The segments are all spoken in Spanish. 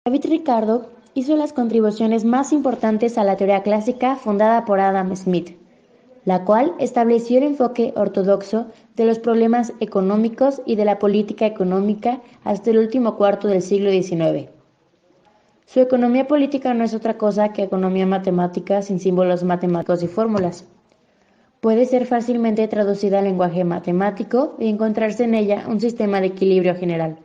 David Ricardo hizo las contribuciones más importantes a la teoría clásica fundada por Adam Smith, la cual estableció el enfoque ortodoxo de los problemas económicos y de la política económica hasta el último cuarto del siglo XIX. Su economía política no es otra cosa que economía matemática sin símbolos matemáticos y fórmulas. Puede ser fácilmente traducida al lenguaje matemático y encontrarse en ella un sistema de equilibrio general.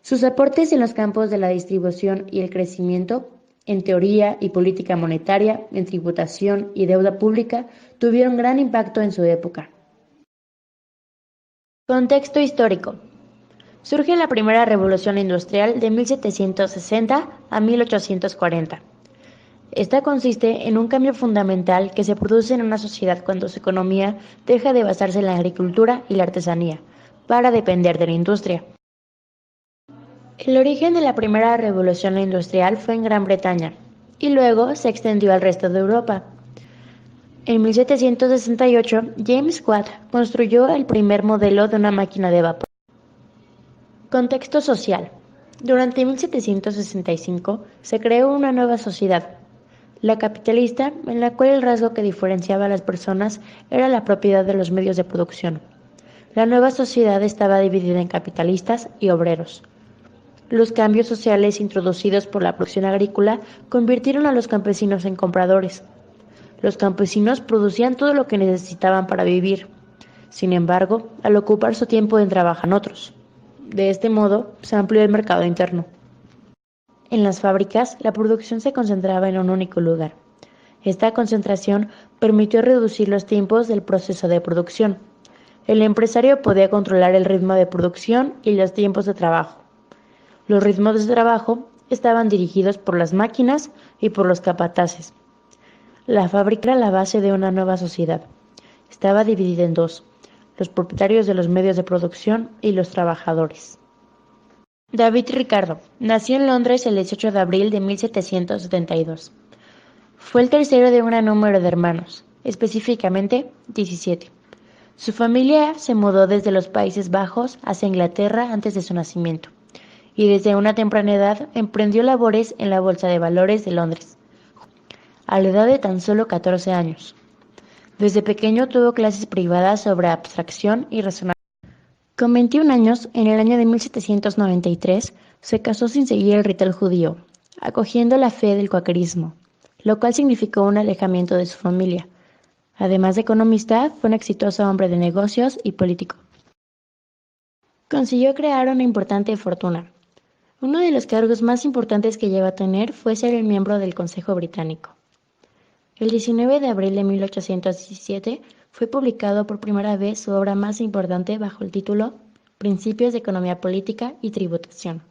Sus aportes en los campos de la distribución y el crecimiento, en teoría y política monetaria, en tributación y deuda pública, tuvieron gran impacto en su época. Contexto histórico. Surge la primera revolución industrial de 1760 a 1840. Esta consiste en un cambio fundamental que se produce en una sociedad cuando su economía deja de basarse en la agricultura y la artesanía, para depender de la industria. El origen de la primera revolución industrial fue en Gran Bretaña y luego se extendió al resto de Europa. En 1768, James Watt construyó el primer modelo de una máquina de vapor. Contexto social. Durante 1765 se creó una nueva sociedad, la capitalista, en la cual el rasgo que diferenciaba a las personas era la propiedad de los medios de producción. La nueva sociedad estaba dividida en capitalistas y obreros. Los cambios sociales introducidos por la producción agrícola convirtieron a los campesinos en compradores. Los campesinos producían todo lo que necesitaban para vivir. Sin embargo, al ocupar su tiempo en trabajan otros. De este modo, se amplió el mercado interno. En las fábricas, la producción se concentraba en un único lugar. Esta concentración permitió reducir los tiempos del proceso de producción. El empresario podía controlar el ritmo de producción y los tiempos de trabajo. Los ritmos de trabajo estaban dirigidos por las máquinas y por los capataces. La fábrica era la base de una nueva sociedad. Estaba dividida en dos: los propietarios de los medios de producción y los trabajadores. David Ricardo nació en Londres el 18 de abril de 1772. Fue el tercero de un gran número de hermanos, específicamente 17. Su familia se mudó desde los Países Bajos hacia Inglaterra antes de su nacimiento, y desde una temprana edad emprendió labores en la Bolsa de Valores de Londres, a la edad de tan solo 14 años. Desde pequeño tuvo clases privadas sobre abstracción y razonamiento. Con 21 años, en el año de 1793, se casó sin seguir el ritual judío, acogiendo la fe del cuakerismo, lo cual significó un alejamiento de su familia. Además de economista, fue un exitoso hombre de negocios y político. Consiguió crear una importante fortuna. Uno de los cargos más importantes que llegó a tener fue ser el miembro del Consejo Británico. El 19 de abril de 1817 fue publicado por primera vez su obra más importante bajo el título Principios de Economía Política y Tributación.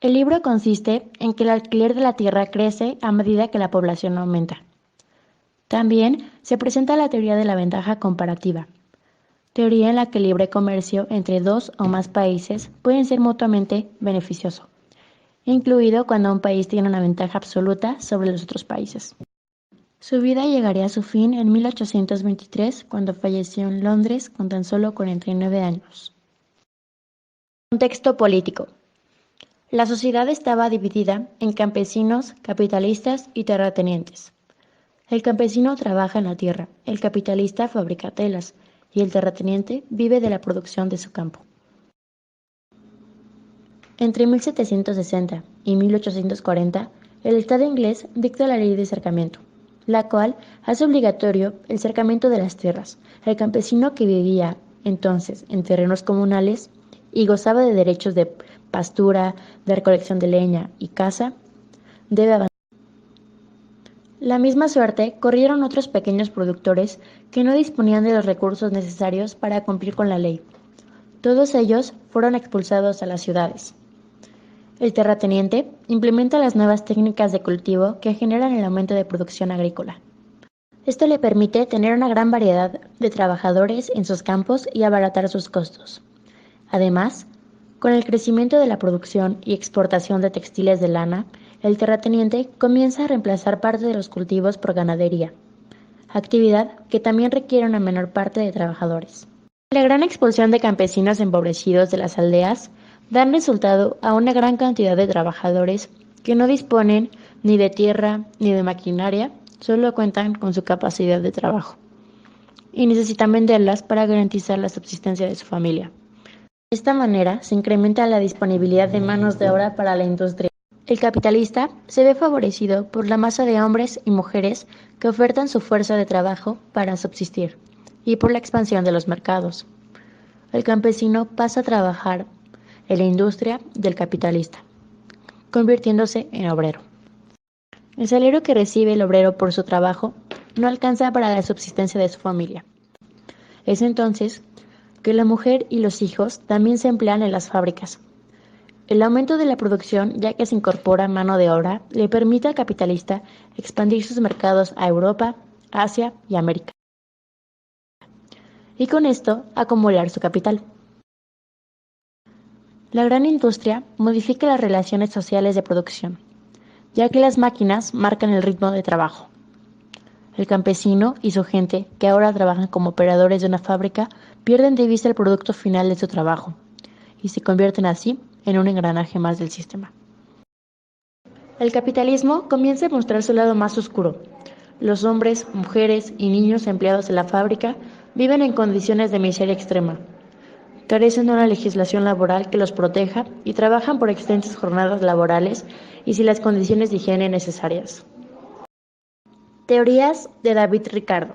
El libro consiste en que el alquiler de la tierra crece a medida que la población aumenta. También se presenta la teoría de la ventaja comparativa, teoría en la que el libre comercio entre dos o más países puede ser mutuamente beneficioso, incluido cuando un país tiene una ventaja absoluta sobre los otros países. Su vida llegaría a su fin en 1823, cuando falleció en Londres con tan solo 49 años. Contexto político. La sociedad estaba dividida en campesinos, capitalistas y terratenientes. El campesino trabaja en la tierra, el capitalista fabrica telas y el terrateniente vive de la producción de su campo. Entre 1760 y 1840, el Estado inglés dicta la ley de cercamiento, la cual hace obligatorio el cercamiento de las tierras. El campesino que vivía entonces en terrenos comunales y gozaba de derechos de pastura, de recolección de leña y caza, debe abandonar. La misma suerte corrieron otros pequeños productores que no disponían de los recursos necesarios para cumplir con la ley. Todos ellos fueron expulsados a las ciudades. El terrateniente implementa las nuevas técnicas de cultivo que generan el aumento de producción agrícola. Esto le permite tener una gran variedad de trabajadores en sus campos y abaratar sus costos. Además, con el crecimiento de la producción y exportación de textiles de lana, el terrateniente comienza a reemplazar parte de los cultivos por ganadería, actividad que también requiere una menor parte de trabajadores. La gran expulsión de campesinos empobrecidos de las aldeas dan resultado a una gran cantidad de trabajadores que no disponen ni de tierra ni de maquinaria, solo cuentan con su capacidad de trabajo y necesitan venderlas para garantizar la subsistencia de su familia. De esta manera se incrementa la disponibilidad de manos de obra para la industria. El capitalista se ve favorecido por la masa de hombres y mujeres que ofertan su fuerza de trabajo para subsistir y por la expansión de los mercados. El campesino pasa a trabajar en la industria del capitalista, convirtiéndose en obrero. El salario que recibe el obrero por su trabajo no alcanza para la subsistencia de su familia. Es entonces que la mujer y los hijos también se emplean en las fábricas. El aumento de la producción, ya que se incorpora mano de obra, le permite al capitalista expandir sus mercados a Europa, Asia y América, y con esto acumular su capital. La gran industria modifica las relaciones sociales de producción, ya que las máquinas marcan el ritmo de trabajo. El campesino y su gente, que ahora trabajan como operadores de una fábrica, pierden de vista el producto final de su trabajo y se convierten así en un engranaje más del sistema. El capitalismo comienza a mostrar su lado más oscuro. Los hombres, mujeres y niños empleados en la fábrica viven en condiciones de miseria extrema. Carecen de una legislación laboral que los proteja y trabajan por extensas jornadas laborales y sin las condiciones de higiene necesarias. Teorías de David Ricardo.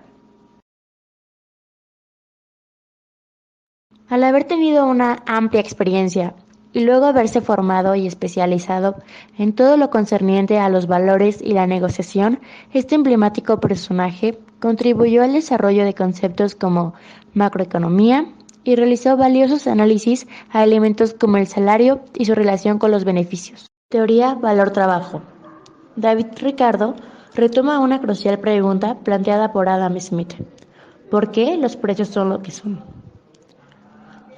Al haber tenido una amplia experiencia y luego haberse formado y especializado en todo lo concerniente a los valores y la negociación, este emblemático personaje contribuyó al desarrollo de conceptos como macroeconomía y realizó valiosos análisis a elementos como el salario y su relación con los beneficios. Teoría valor-trabajo. David Ricardo retoma una crucial pregunta planteada por Adam Smith: ¿por qué los precios son lo que son?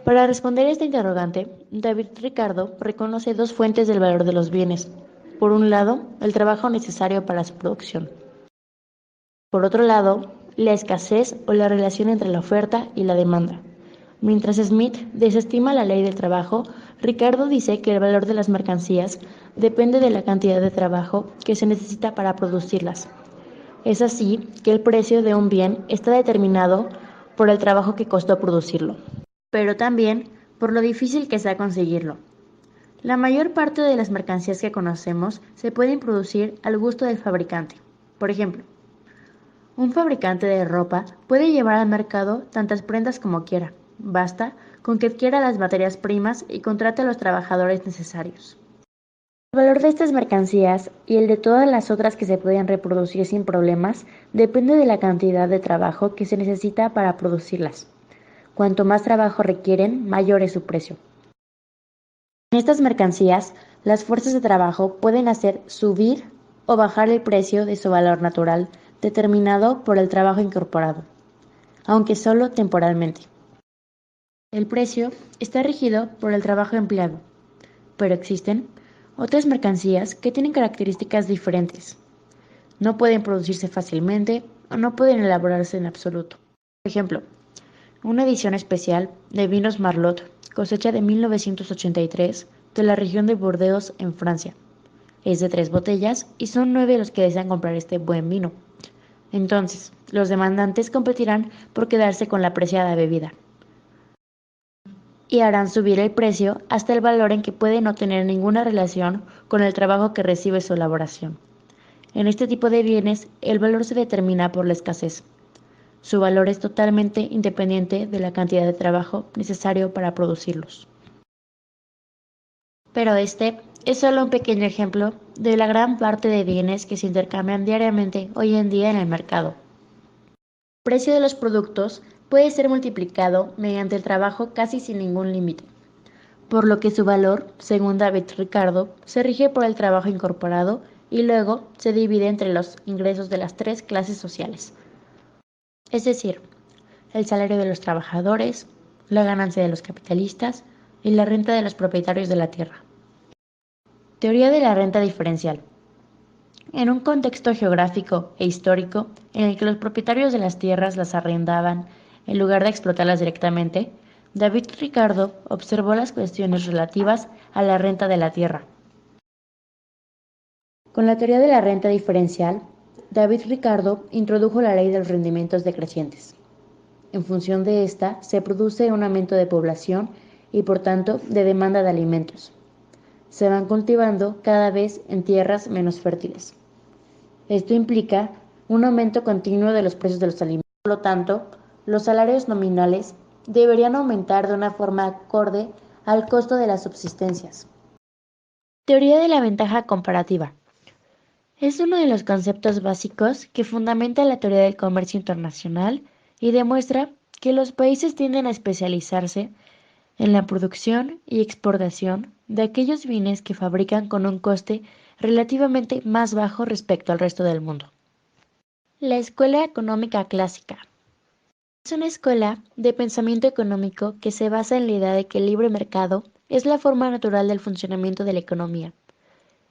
Para responder a esta interrogante, David Ricardo reconoce dos fuentes del valor de los bienes. Por un lado, el trabajo necesario para su producción. Por otro lado, la escasez o la relación entre la oferta y la demanda. Mientras Smith desestima la ley del trabajo, Ricardo dice que el valor de las mercancías depende de la cantidad de trabajo que se necesita para producirlas. Es así que el precio de un bien está determinado por el trabajo que costó producirlo, pero también por lo difícil que sea conseguirlo. La mayor parte de las mercancías que conocemos se pueden producir al gusto del fabricante. Por ejemplo, un fabricante de ropa puede llevar al mercado tantas prendas como quiera. Basta con que adquiera las materias primas y contrate a los trabajadores necesarios. El valor de estas mercancías y el de todas las otras que se pueden reproducir sin problemas depende de la cantidad de trabajo que se necesita para producirlas. Cuanto más trabajo requieren, mayor es su precio. En estas mercancías, las fuerzas de trabajo pueden hacer subir o bajar el precio de su valor natural, determinado por el trabajo incorporado, aunque solo temporalmente. El precio está regido por el trabajo empleado, pero existen otras mercancías que tienen características diferentes. No pueden producirse fácilmente o no pueden elaborarse en absoluto. Por ejemplo, una edición especial de vinos Marlot, cosecha de 1983, de la región de Burdeos, en Francia. Es de 3 botellas y son 9 los que desean comprar este buen vino. Entonces, los demandantes competirán por quedarse con la preciada bebida y harán subir el precio hasta el valor en que puede no tener ninguna relación con el trabajo que recibe su elaboración. En este tipo de bienes, el valor se determina por la escasez. Su valor es totalmente independiente de la cantidad de trabajo necesario para producirlos. Pero este es solo un pequeño ejemplo de la gran parte de bienes que se intercambian diariamente hoy en día en el mercado. El precio de los productos puede ser multiplicado mediante el trabajo casi sin ningún límite, por lo que su valor, según David Ricardo, se rige por el trabajo incorporado y luego se divide entre los ingresos de las 3 clases sociales, es decir, el salario de los trabajadores, la ganancia de los capitalistas y la renta de los propietarios de la tierra. Teoría de la renta diferencial. En un contexto geográfico e histórico en el que los propietarios de las tierras las arrendaban en lugar de explotarlas directamente, David Ricardo observó las cuestiones relativas a la renta de la tierra. Con la teoría de la renta diferencial, David Ricardo introdujo la ley de los rendimientos decrecientes. En función de esta, se produce un aumento de población y por tanto de demanda de alimentos. Se van cultivando cada vez en tierras menos fértiles. Esto implica un aumento continuo de los precios de los alimentos. Por lo tanto, los salarios nominales deberían aumentar de una forma acorde al costo de las subsistencias. Teoría de la ventaja comparativa. Es uno de los conceptos básicos que fundamenta la teoría del comercio internacional y demuestra que los países tienden a especializarse en la producción y exportación de aquellos bienes que fabrican con un coste relativamente más bajo respecto al resto del mundo. La escuela económica clásica es una escuela de pensamiento económico que se basa en la idea de que el libre mercado es la forma natural del funcionamiento de la economía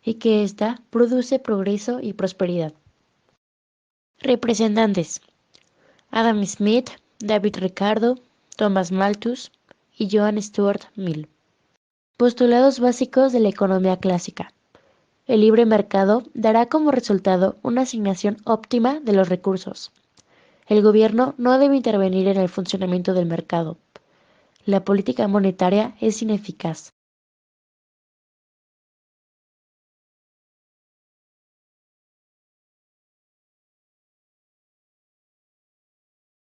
y que ésta produce progreso y prosperidad. Representantes: Adam Smith, David Ricardo, Thomas Malthus y Joan Stuart Mill. Postulados básicos de la economía clásica. El libre mercado dará como resultado una asignación óptima de los recursos. El gobierno no debe intervenir en el funcionamiento del mercado. La política monetaria es ineficaz.